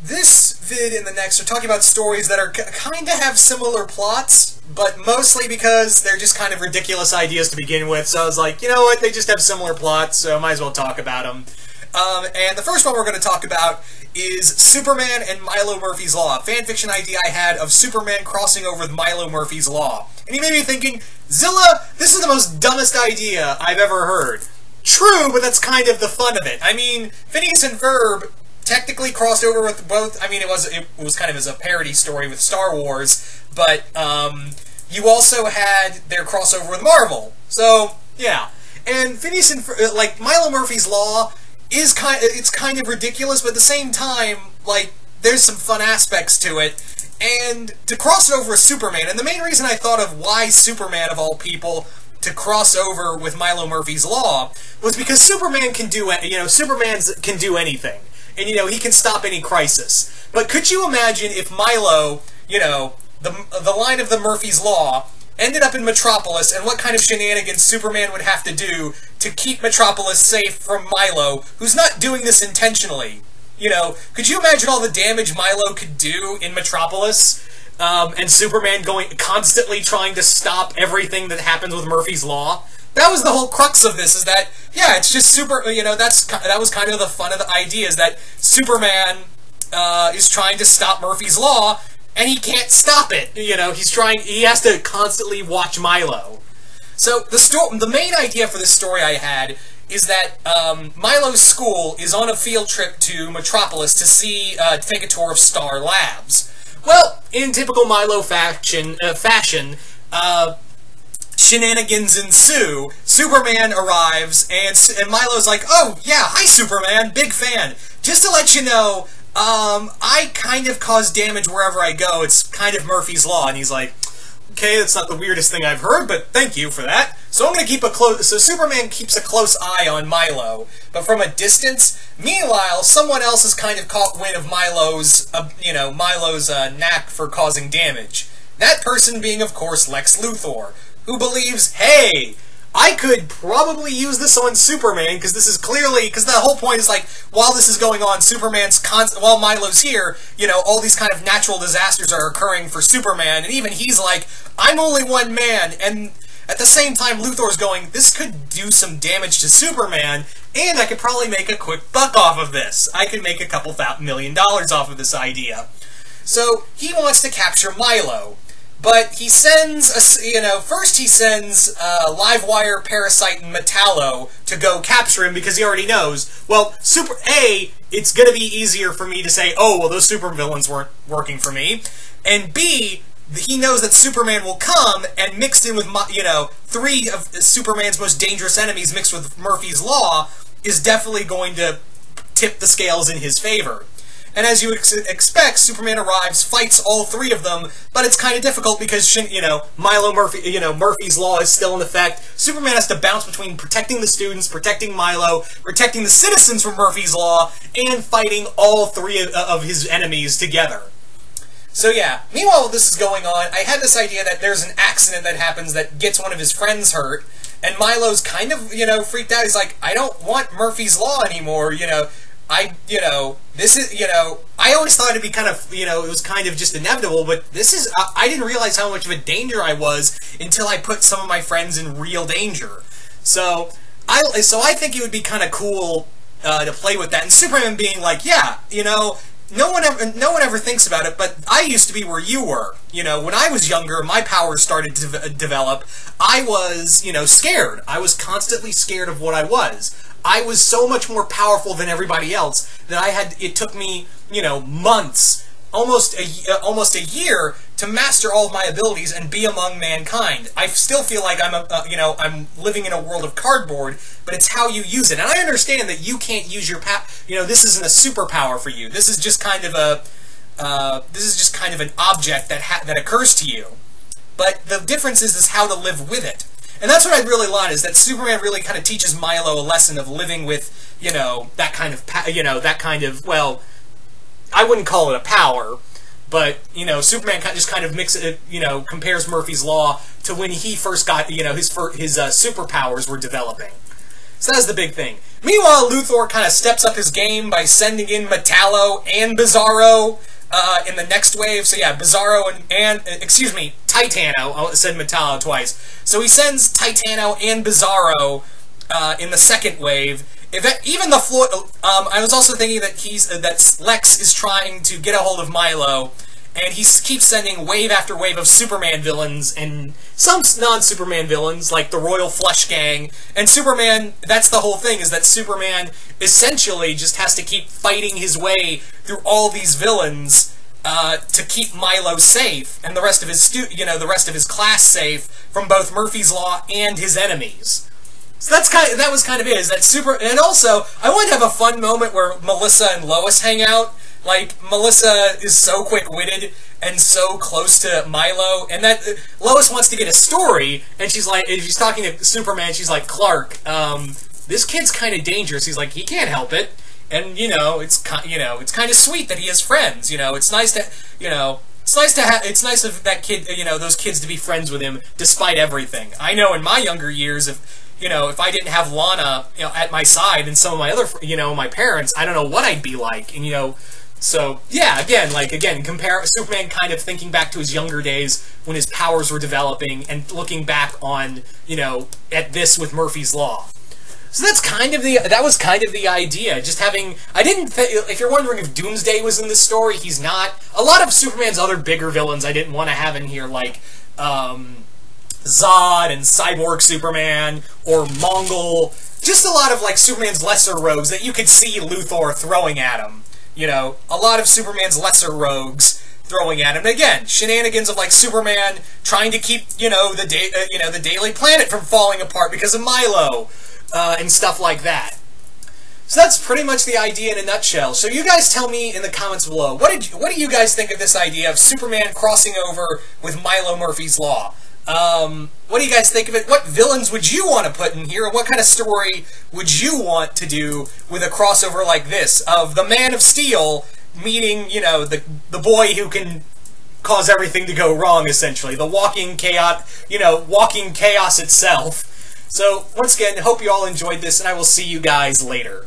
This vid and the next are talking about stories that are kind of have similar plots, but mostly because they're just kind of ridiculous ideas to begin with, so I was like, you know what, they just have similar plots, so might as well talk about them. And the first one we're going to talk about is Superman and Milo Murphy's Law, a fanfiction idea I had of Superman crossing over with Milo Murphy's Law. And you may be thinking, Zilla, this is the most dumbest idea I've ever heard. True, but that's kind of the fun of it. I mean, Phineas and Ferb technically crossed over with both. I mean, it was kind of as a parody story with Star Wars, but you also had their crossover with Marvel. So yeah, and Phineas and like Milo Murphy's Law is kind of ridiculous, but at the same time, like there's some fun aspects to it. And to cross it over with Superman, and the main reason I thought of why Superman of all people to cross over with Milo Murphy's Law was because Superman can do can do anything. And, he can stop any crisis. But could you imagine if Milo, the line of the Murphy's Law, ended up in Metropolis, and what kind of shenanigans Superman would have to do to keep Metropolis safe from Milo, who's not doing this intentionally? Could you imagine all the damage Milo could do in Metropolis, and Superman constantly trying to stop everything that happens with Murphy's Law? That was the whole crux of this, is that, yeah, it's just that was kind of the fun of the idea, is that Superman is trying to stop Murphy's Law, and he can't stop it. He has to constantly watch Milo. So, the main idea for this story I had is that Milo's school is on a field trip to Metropolis to take a tour of Star Labs. Well, in typical Milo fashion, shenanigans ensue. Superman arrives, and Milo's like, "Oh, yeah, hi, Superman, big fan. Just to let you know, I kind of cause damage wherever I go. It's kind of Murphy's Law." And he's like, "Okay, that's not the weirdest thing I've heard, but thank you for that." So so Superman keeps a close eye on Milo, but from a distance. Meanwhile, someone else has kind of caught wind of Milo's knack for causing damage. That person being, of course, Lex Luthor, who believes, hey, I could probably use this on Superman, because the whole point is, like, while this is going on, while Milo's here, all these kind of natural disasters are occurring for Superman, and even he's like, I'm only one man, and at the same time, Luthor's going, this could do some damage to Superman, and I could probably make a quick buck off of this. I could make a couple $1 million off of this idea. So, he wants to capture Milo. But he sends, first he sends Livewire, Parasite, and Metallo to go capture him because he already knows, well, it's going to be easier for me to say, oh, well, those supervillains weren't working for me. And B, he knows that Superman will come, and mixed in with, three of Superman's most dangerous enemies mixed with Murphy's Law is definitely going to tip the scales in his favor. And as you expect, Superman arrives, fights all three of them, but it's kind of difficult because, Murphy's Law is still in effect. Superman has to bounce between protecting the students, protecting Milo, protecting the citizens from Murphy's Law, and fighting all three of his enemies together. So yeah, meanwhile while this is going on, I had this idea that there's an accident that happens that gets one of his friends hurt, and Milo's kind of, freaked out. He's like, I don't want Murphy's Law anymore, I always thought it'd be kind of, it was kind of just inevitable, but I didn't realize how much of a danger I was until I put some of my friends in real danger. So I think it would be kind of cool to play with that, and Superman being like, yeah, no one ever thinks about it, but I used to be where you were. When I was younger, my powers started to develop, I was, scared. I was constantly scared of what I was. I was so much more powerful than everybody else that it took me, months, almost a year to master all of my abilities and be among mankind. I still feel like I'm living in a world of cardboard, but it's how you use it. And I understand that you can't use your this isn't a superpower for you. This is just kind of an object that occurs to you. But the difference is how to live with it. And that's what I really like, is that Superman really kind of teaches Milo a lesson of living with, that kind of, well, I wouldn't call it a power, but, Superman just kind of compares Murphy's Law to when he first got, his superpowers were developing. So that's the big thing. Meanwhile, Luthor kind of steps up his game by sending in Metallo and Bizarro in the next wave. So yeah, Bizarro and excuse me, Titano. I said Metallo twice. So he sends Titano and Bizarro in the second wave. Even the Floyd, I was also thinking that that Lex is trying to get a hold of Milo, and he keeps sending wave after wave of Superman villains and some non-Superman villains like the Royal Flush Gang. And Superman, that's the whole thing, is that Superman essentially just has to keep fighting his way through all these villains to keep Milo safe and the rest of his the rest of his class safe from both Murphy's Law and his enemies. So that was kind of it. Is that and also I wanted to have a fun moment where Melissa and Lois hang out. Like, Melissa is so quick-witted and so close to Milo, and that Lois wants to get a story, and she's like, if she's talking to Superman, she's like, Clark, this kid's kind of dangerous. He's like, he can't help it, and it's kind of sweet that he has friends. It's nice to it's nice of that kid, those kids to be friends with him despite everything. I know in my younger years, if I didn't have Lana, at my side and some of my other, my parents, I don't know what I'd be like, and so yeah, again, compare Superman kind of thinking back to his younger days when his powers were developing and looking back on, at this with Murphy's Law. So that was kind of the idea. Just having, if you're wondering if Doomsday was in this story, he's not. A lot of Superman's other bigger villains I didn't want to have in here, like, Zod and Cyborg Superman, or Mongol. Just a lot of, like, Superman's lesser rogues that you could see Luthor throwing at him. A lot of Superman's lesser rogues throwing at him. And again, shenanigans of, like, Superman trying to keep, the Daily Planet from falling apart because of Milo, and stuff like that. So that's pretty much the idea in a nutshell. So you guys tell me in the comments below, what do you guys think of this idea of Superman crossing over with Milo Murphy's Law? What do you guys think of it? What villains would you want to put in here? What kind of story would you want to do with a crossover like this of the Man of Steel meeting, the boy who can cause everything to go wrong, essentially, the walking chaos, walking chaos itself. So once again, hope you all enjoyed this, and I will see you guys later.